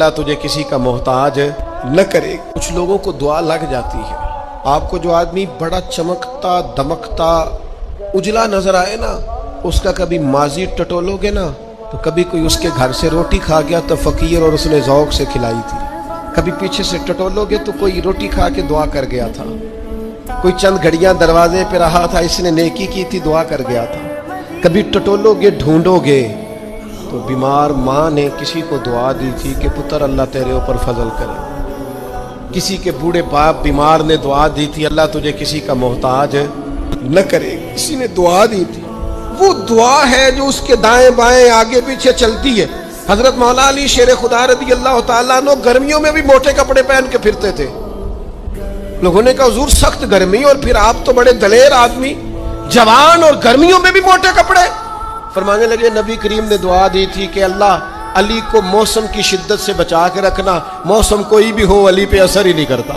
اللہ تجھے کسی کا محتاج نہ کرے۔ کچھ لوگوں کو دعا لگ جاتی ہے، آپ کو جو آدمی بڑا چمکتا دمکتا اجلا نظر آئے نا، اس کا کبھی ماضی ٹٹولو گے نا تو کبھی کوئی اس کے گھر سے روٹی کھا گیا تو فقیر اور اس نے ذوق سے کھلائی تھی، کبھی پیچھے سے ٹٹولو گے تو کوئی روٹی کھا کے دعا کر گیا تھا، کوئی چند گھڑیاں دروازے پہ رہا تھا، اس نے نیکی کی تھی دعا کر گیا تھا، کبھی ٹٹولو گے ڈھونڈو گے تو بیمار ماں نے کسی کو دعا دی تھی کہ پتر اللہ تیرے اوپر فضل کرے، کسی کے بوڑھے باپ بیمار نے دعا دی تھی اللہ تجھے کسی کا محتاج نہ کرے، کسی نے دعا دی تھی، وہ دعا ہے جو اس کے دائیں بائیں آگے پیچھے چلتی ہے۔ حضرت مولا علی شیر خدا رضی اللہ تعالیٰ عنہ گرمیوں میں بھی موٹے کپڑے پہن کے پھرتے تھے، لوگوں نے کہا حضور سخت گرمی اور پھر آپ تو بڑے دلیر آدمی، جوان اور گرمیوں میں بھی موٹے کپڑے۔ فرمانے لگے نبی کریم نے دعا دی تھی کہ اللہ علی کو موسم کی شدت سے بچا کے رکھنا، موسم کوئی بھی ہو علی پہ اثر ہی نہیں کرتا۔